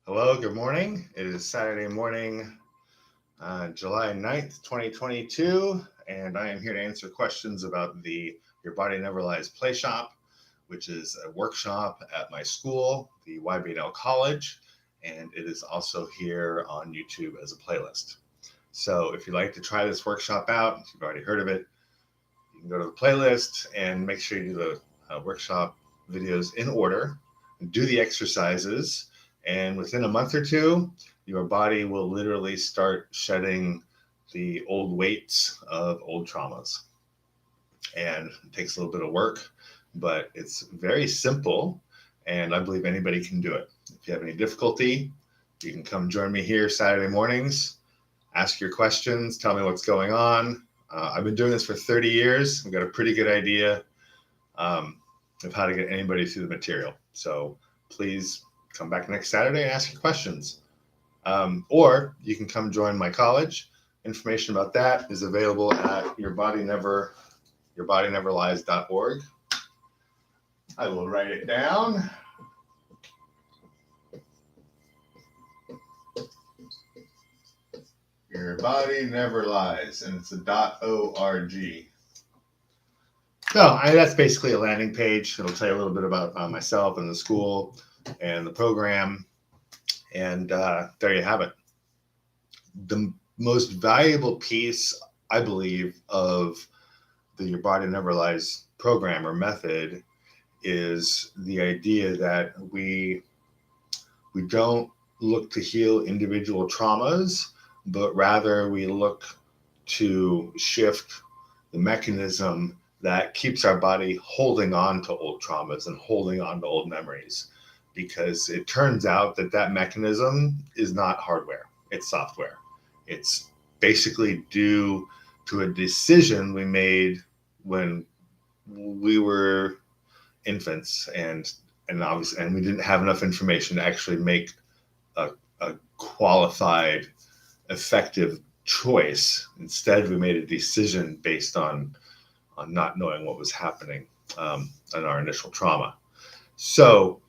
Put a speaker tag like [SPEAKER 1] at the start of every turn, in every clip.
[SPEAKER 1] Hello, good morning. It is Saturday morning, July 9th, 2022, and I am here to answer questions about the Your Body Never Lies Playshop, which is a workshop at my school, the YBNL College, and it is also here on YouTube as a playlist. So if you'd like to try this workshop out, if you've already heard of it, you can go to the playlist and make sure you do the workshop videos in order, do the exercises, and within a month or two, your body will literally start shedding the old weights of old traumas. And it takes a little bit of work, but it's very simple, and I believe anybody can do it. If you have any difficulty, you can come join me here Saturday mornings, ask your questions, tell me what's going on. I've been doing this for 30 years. I've got a pretty good idea of how to get anybody through the material. So please come back next Saturday and ask your questions. Or you can come join my college. Information about that is available at yourbodyneverlies.org. I will write it down. Your Body Never Lies, and it's a .org. So that's basically a landing page. It'll tell you a little bit about myself and the school and the program. And there you have it. The most valuable piece, I believe, of the Your Body Never Lies program or method is the idea that we don't look to heal individual traumas, but rather we look to shift the mechanism that keeps our body holding on to old traumas and holding on to old memories. Because it turns out that mechanism is not hardware, it's software. It's basically due to a decision we made when we were infants, and obviously, and we didn't have enough information to actually make a qualified, effective choice. Instead, we made a decision based on not knowing what was happening in our initial trauma. So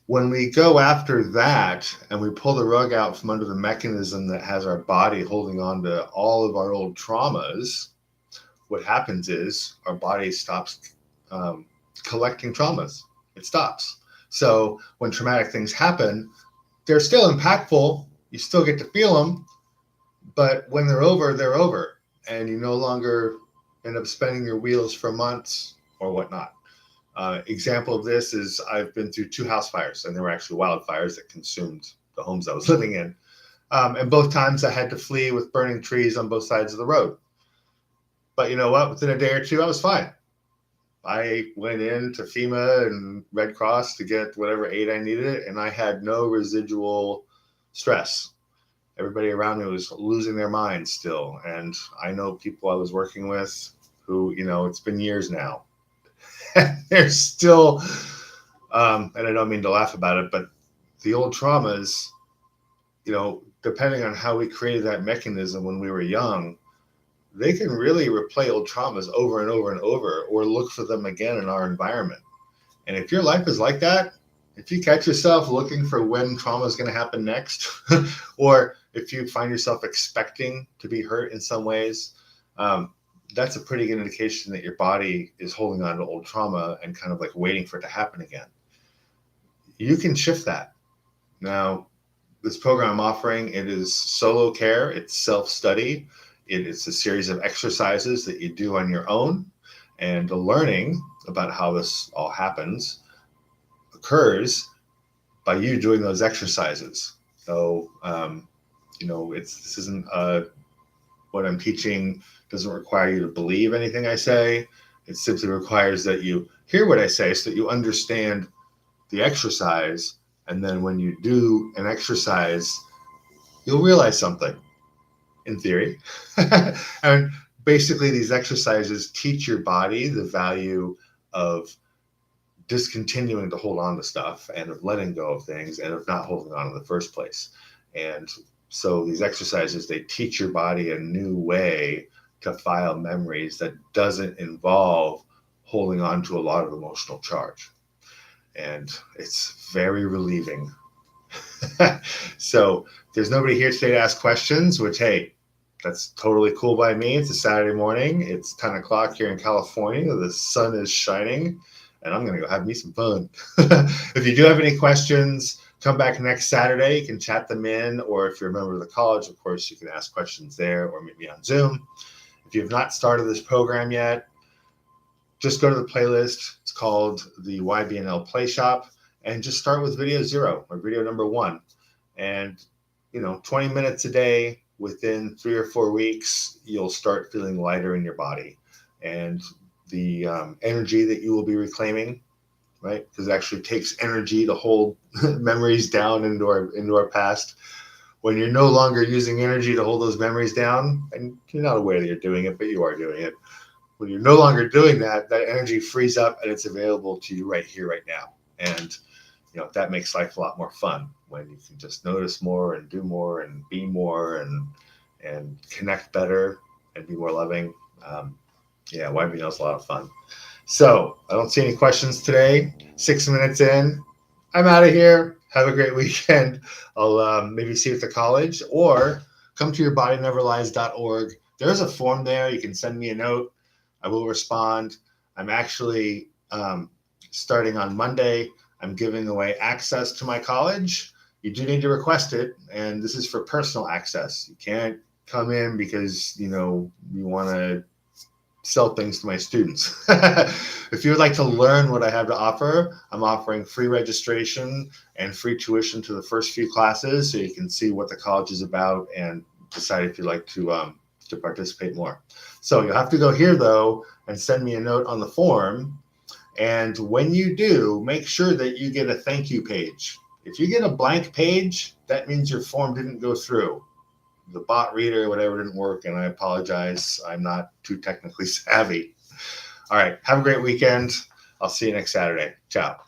[SPEAKER 1] when we go after that and we pull the rug out from under the mechanism that has our body holding on to all of our old traumas, what happens is our body stops collecting traumas. It stops. So when traumatic things happen, they're still impactful. You still get to feel them, but when they're over, and you no longer end up spinning your wheels for months or whatnot. Example of this is I've been through 2 house fires, and they were actually wildfires that consumed the homes I was living in. And both times I had to flee with burning trees on both sides of the road. But you know what? Within a day or two, I was fine. I went in to FEMA and Red Cross to get whatever aid I needed, and I had no residual stress. Everybody around me was losing their minds still. And I know people I was working with who, it's been years now. They're still, and I don't mean to laugh about it, but the old traumas, depending on how we created that mechanism when we were young, they can really replay old traumas over and over and over, or look for them again in our environment. And if your life is like that, if you catch yourself looking for when trauma is going to happen next, or if you find yourself expecting to be hurt in some ways, that's a pretty good indication that your body is holding on to old trauma and kind of like waiting for it to happen again. You can shift that. Now, this program I'm offering, it is solo care, it's self-study. It is a series of exercises that you do on your own, and the learning about how this all happens occurs by you doing those exercises. So, this isn't what I'm teaching doesn't require you to believe anything I say. It simply requires that you hear what I say so that you understand the exercise. And then when you do an exercise, you'll realize something, in theory. And basically, these exercises teach your body the value of discontinuing to hold on to stuff, and of letting go of things, and of not holding on in the first place. And so these exercises, they teach your body a new way to file memories that doesn't involve holding on to a lot of emotional charge. And it's very relieving. So there's nobody here today to ask questions, which, hey, that's totally cool by me. It's a Saturday morning. It's 10 o'clock here in California. The sun is shining, and I'm going to go have me some fun. If you do have any questions, come back next Saturday. You can chat them in, or if you're a member of the college, of course, you can ask questions there or meet me on Zoom. If you have not started this program yet, just go to the playlist. It's called the YBNL Playshop, and just start with video 0 or video number 1. And 20 minutes a day, within 3 or 4 weeks, you'll start feeling lighter in your body, and the energy that you will be reclaiming, right? Because it actually takes energy to hold memories down into our past. When you're no longer using energy to hold those memories down, and you're not aware that you're doing it, but you are doing it. When you're no longer doing that, that energy frees up and it's available to you right here, right now. And that makes life a lot more fun when you can just notice more and do more and be more and connect better and be more loving. YBNL is a lot of fun. So I don't see any questions today. 6 minutes in, I'm out of here. Have a great weekend. I'll maybe see you at the college, or come to yourbodyneverlies.org. There's a form there. You can send me a note. I will respond. I'm actually starting on Monday. I'm giving away access to my college. You do need to request it, and this is for personal access. You can't come in because you want to sell things to my students. If you would like to learn what I have to offer, I'm offering free registration and free tuition to the first few classes, so you can see what the college is about and decide if you'd like to participate more. So you'll have to go here though and send me a note on the form. And when you do, make sure that you get a thank you page. If you get a blank page, that means your form didn't go through. The bot reader, whatever, didn't work, and I apologize. I'm not too technically savvy. All right, have a great weekend. I'll see you next Saturday. Ciao.